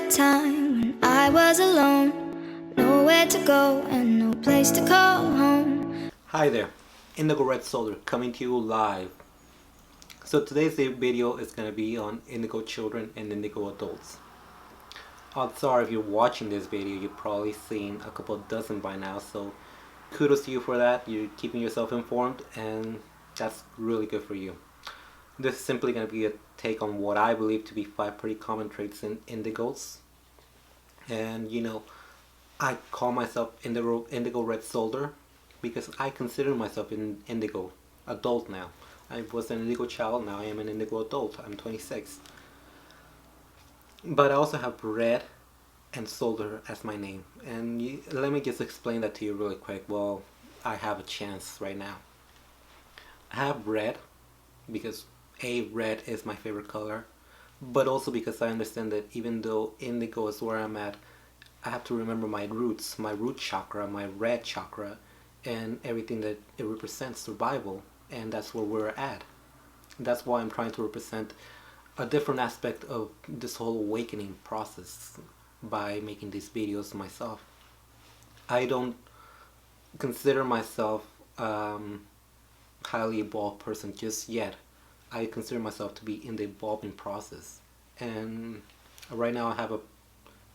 time when I was alone, nowhere to go and no place to call home. Hi there, Indigo Red Soldier coming to you live. So today's video is going to be on indigo children and indigo adults. Odds are if you're watching this video, you've probably seen a couple dozen by now, so kudos to you for that. You're keeping yourself informed, and that's really good for you. This is simply going to be a take on what I believe to be 5 pretty common traits in indigos. And I call myself Indigo Red Soldier because I consider myself an indigo adult now. I was an indigo child, now I am an indigo adult. I'm 26. But I also have red and soldier as my name. And let me just explain that to you really quick while I have a chance right now. I have red because red is my favorite color, but also because I understand that even though indigo is where I'm at, I have to remember my roots, my root chakra, my red chakra, and everything that it represents, survival, and that's where we're at. That's why I'm trying to represent a different aspect of this whole awakening process by making these videos myself. I don't consider myself highly evolved person just yet. I consider myself to be in the evolving process, and right now I have a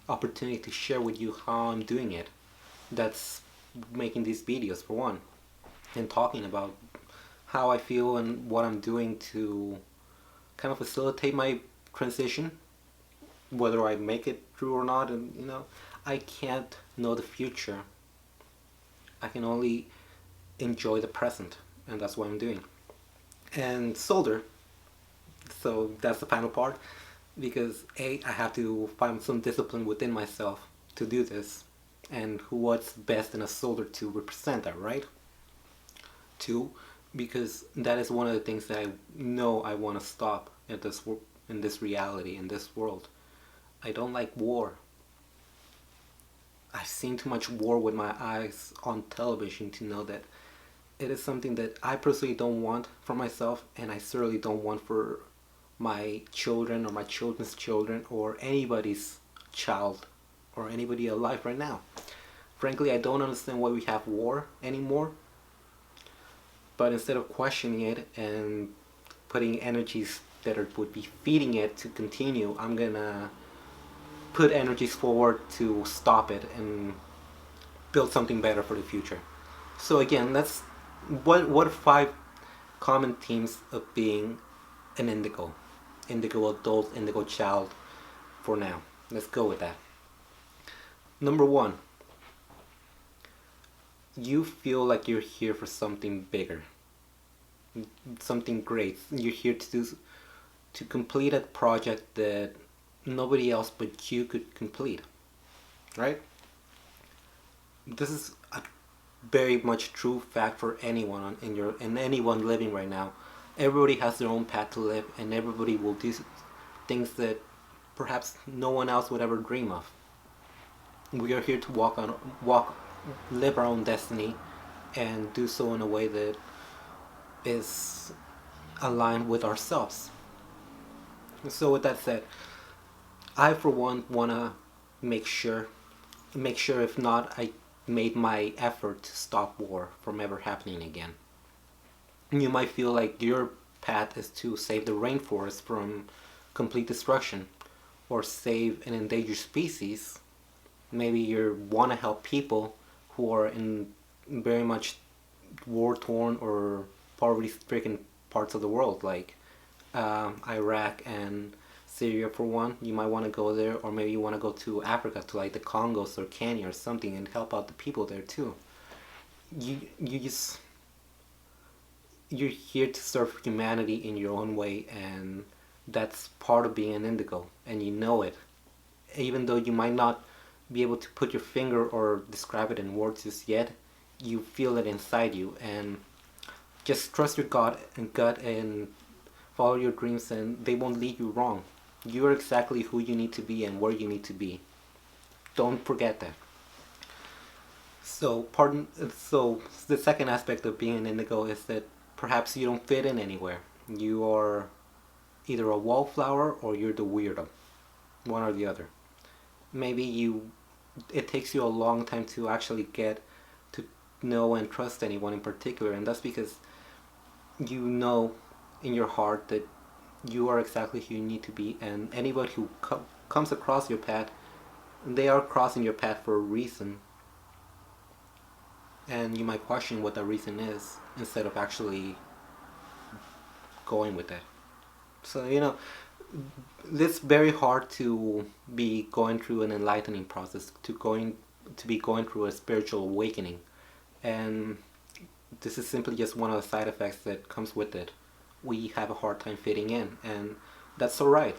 opportunity to share with you how I'm doing it. That's making these videos for one, and talking about how I feel and what I'm doing to kind of facilitate my transition, whether I make it through or not. And I can't know the future. I can only enjoy the present, and that's what I'm doing. And solder, so that's the final part, because I have to find some discipline within myself to do this, and what's best in a soldier to represent that, right? 2, because that is one of the things that I know I want to stop in this reality, in this world. I don't like war. I've seen too much war with my eyes on television to know that it is something that I personally don't want for myself, and I certainly don't want for my children or my children's children or anybody's child or anybody alive right now. Frankly, I don't understand why we have war anymore. But instead of questioning it and putting energies that would be feeding it to continue, I'm gonna put energies forward to stop it and build something better for the future. So again, what are 5 common themes of being an indigo adult, indigo child for now? Let's go with that. Number 1, you feel like you're here for something bigger, something great. You're here to complete a project that nobody else but you could complete, right? This is a very much true fact for anyone and anyone living right now. Everybody has their own path to live, and everybody will do things that perhaps no one else would ever dream of. We are here to live our own destiny, and do so in a way that is aligned with ourselves. So with that said, I for one wanna make sure if not, I made my effort to stop war from ever happening again. You might feel like your path is to save the rainforest from complete destruction, or save an endangered species. Maybe you want to help people who are in very much war-torn or poverty-stricken parts of the world, like Iraq and Syria for one. You might want to go there, or maybe you want to go to Africa, to like the Congos or Kenya or something, and help out the people there too. You're here to serve humanity in your own way, and that's part of being an indigo, and you know it. Even though you might not be able to put your finger or describe it in words just yet, you feel it inside you, and just trust your gut and follow your dreams, and they won't lead you wrong. You're exactly who you need to be and where you need to be. Don't forget that. So the second aspect of being an indigo is that perhaps you don't fit in anywhere. You are either a wallflower or you're the weirdo. One or the other. maybe it takes you a long time to actually get to know and trust anyone in particular, and that's because you know in your heart that you are exactly who you need to be, and anybody who comes across your path, they are crossing your path for a reason, and you might question what that reason is instead of actually going with it. So it's very hard to be going through an enlightening process, to be going through a spiritual awakening, and this is simply just one of the side effects that comes with it. We have a hard time fitting in, and that's all right.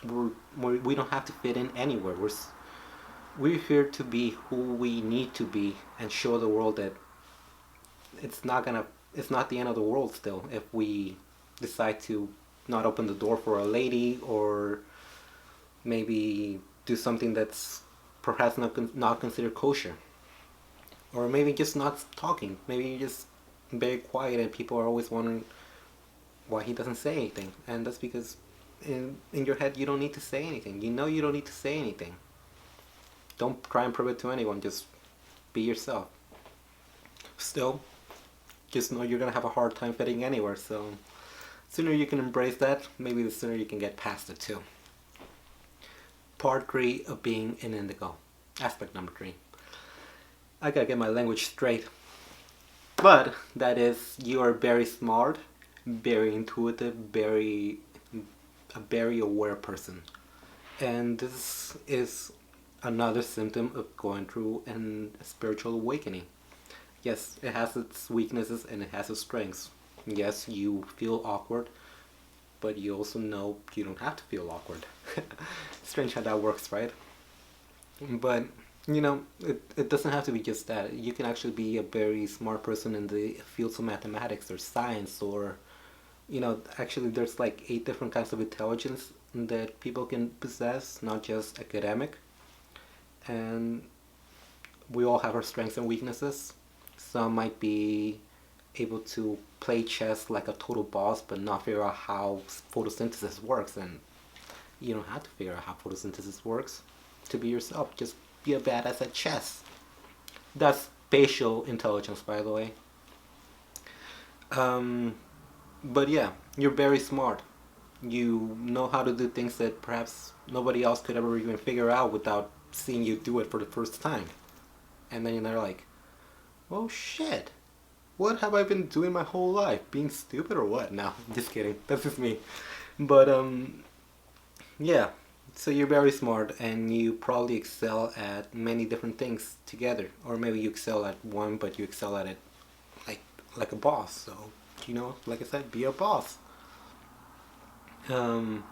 We don't have to fit in anywhere. We're here to be who we need to be and show the world that it's not gonna it's not the end of the world still if we decide to not open the door for a lady, or maybe do something that's perhaps not considered kosher, or maybe just not talking. Maybe you're just very quiet and people are always wondering why he doesn't say anything, and that's because in your head you don't need to say anything. You don't need to say anything. Don't try and prove it to anyone. Just be yourself. Still, just know you're gonna have a hard time fitting anywhere, so sooner you can embrace that, maybe the sooner you can get past it too. Part 3 of being an indigo. Aspect number 3. I gotta get my language straight. But that is, you are very smart, very intuitive, a very aware person. And this is another symptom of going through a spiritual awakening. Yes, it has its weaknesses and it has its strengths. Yes, you feel awkward, but you also know you don't have to feel awkward. Strange how that works, right? But it doesn't have to be just that. You can actually be a very smart person in the fields of mathematics or science, or actually there's like 8 different kinds of intelligence that people can possess, not just academic. And we all have our strengths and weaknesses. Some might be able to play chess like a total boss but not figure out how photosynthesis works, and you don't have to figure out how photosynthesis works to be yourself. Just be a badass at chess. That's spatial intelligence, by the way. But yeah, you're very smart. You know how to do things that perhaps nobody else could ever even figure out without seeing you do it for the first time. And then they're like, oh shit, what have I been doing my whole life? Being stupid or what? No, just kidding. That's just me. But yeah. So you're very smart and you probably excel at many different things together. Or maybe you excel at one but you excel at it like a boss. So, like I said, be a boss. And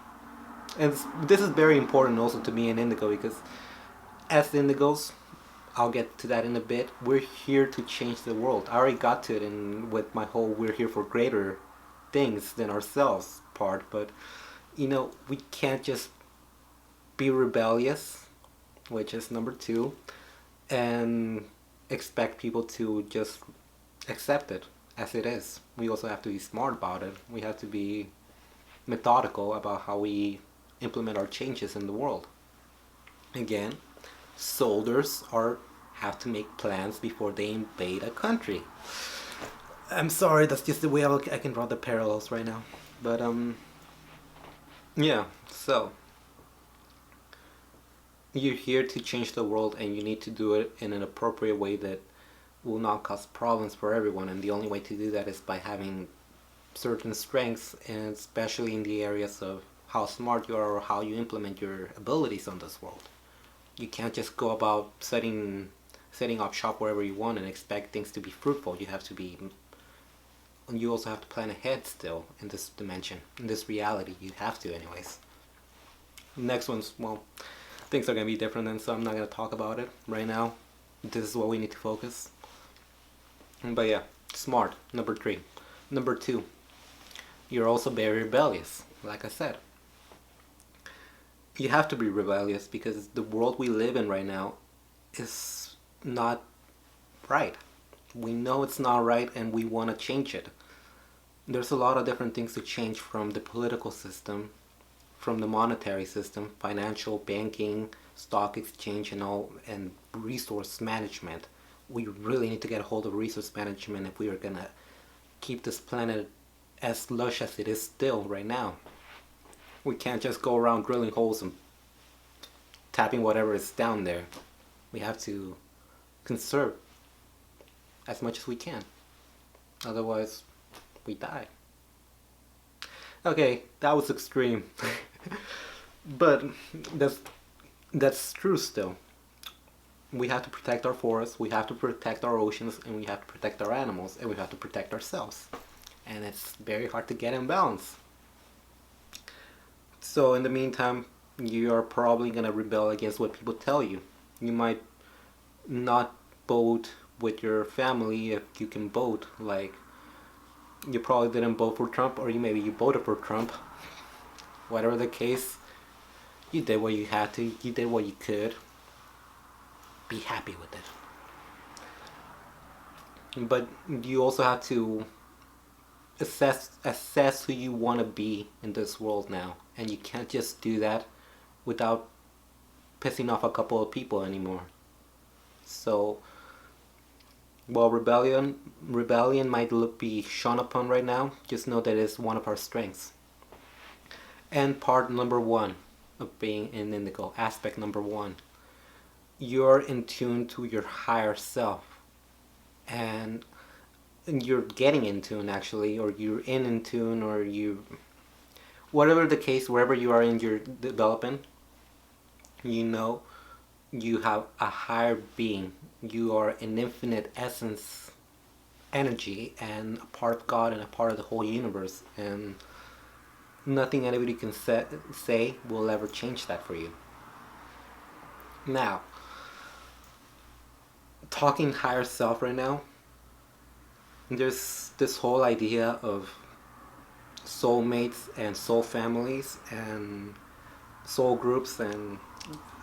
this is very important also to me in Indigo, because as Indigos, I'll get to that in a bit, we're here to change the world. I already got to it with my whole we're here for greater things than ourselves part, but we can't just be rebellious, which is number 2, and expect people to just accept it as it is. We also have to be smart about it. We have to be methodical about how we implement our changes in the world. Again, soldiers have to make plans before they invade a country. I'm sorry, that's just the way I can draw the parallels right now. But yeah, so you're here to change the world, and you need to do it in an appropriate way that will not cause problems for everyone. And the only way to do that is by having certain strengths, and especially in the areas of how smart you are or how you implement your abilities on this world. You can't just go about setting up shop wherever you want and expect things to be fruitful. You also have to plan ahead still in this dimension, in this reality. You have to anyways. Next one's, well, things are going to be different then, so I'm not going to talk about it right now. This is what we need to focus. But yeah, smart, number 3. Number 2, you're also very rebellious, like I said. You have to be rebellious because the world we live in right now is not right. We know it's not right and we want to change it. There's a lot of different things to change, from the political system, from the monetary system, financial, banking, stock exchange, and all, and resource management. We really need to get a hold of resource management if we are gonna keep this planet as lush as it is still right now. We can't just go around drilling holes and tapping whatever is down there. We have to conserve as much as we can. Otherwise, we die. Okay, that was extreme. But that's true still. We have to protect our forests, we have to protect our oceans, and we have to protect our animals, and we have to protect ourselves. And it's very hard to get in balance. So in the meantime, you are probably gonna rebel against what people tell you. You might not vote with your family if you can vote. Like, you probably didn't vote for Trump, or maybe you voted for Trump. Whatever the case, you did what you had to, you did what you could. Be happy with it. But you also have to assess who you want to be in this world now, and you can't just do that without pissing off a couple of people anymore. So, while rebellion might be shone upon right now, just know that it's one of our strengths. And part number one of being in Indigo, aspect number one, you're in tune to your higher self, and you're getting in tune actually, or you're in tune, or you, whatever the case, wherever you are in your development, you know you have a higher being. You are an infinite essence energy, and a part of God, and a part of the whole universe, and nothing anybody can say will ever change that for you. Now, talking higher self right now, there's this whole idea of soulmates and soul families and soul groups, and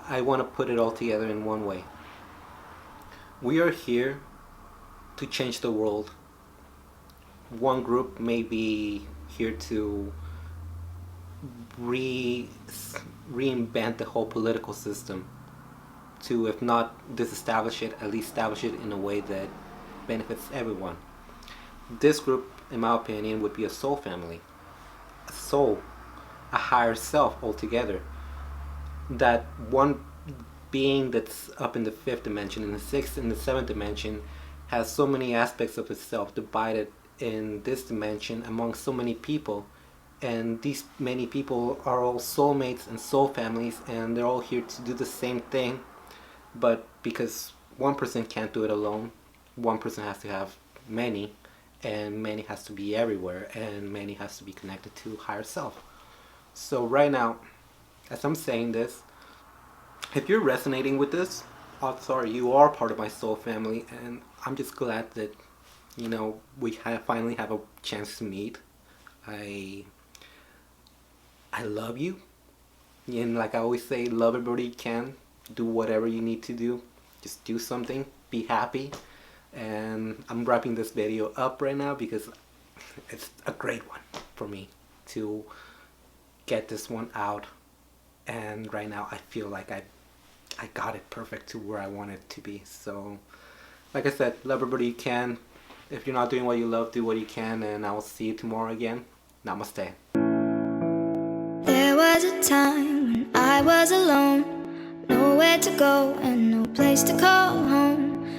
I want to put it all together in one way. We are here to change the world. One group may be here to reinvent the whole political system, to, if not disestablish it, at least establish it in a way that benefits everyone. This group, in my opinion, would be a soul family. A soul, a higher self altogether. That one being that's up in the fifth dimension, in the sixth, in the seventh dimension, has so many aspects of itself divided in this dimension among so many people. And these many people are all soulmates and soul families, and they're all here to do the same thing. But because one person can't do it alone, one person has to have many, and many has to be everywhere, and many has to be connected to higher self. So right now, as I'm saying this, if you're resonating with this, odds are you are part of my soul family, and I'm just glad that, you know, we finally have a chance to meet. I love you, and like I always say, love everybody you can. Do whatever you need to do. Just do something. Be happy. And I'm wrapping this video up right now because it's a great one for me to get this one out. And right now I feel like I got it perfect to where I want it to be. So, like I said, love everybody you can. If you're not doing what you love, do what you can. And I will see you tomorrow again. Namaste. There was a time when I was alone, nowhere to go and no place to call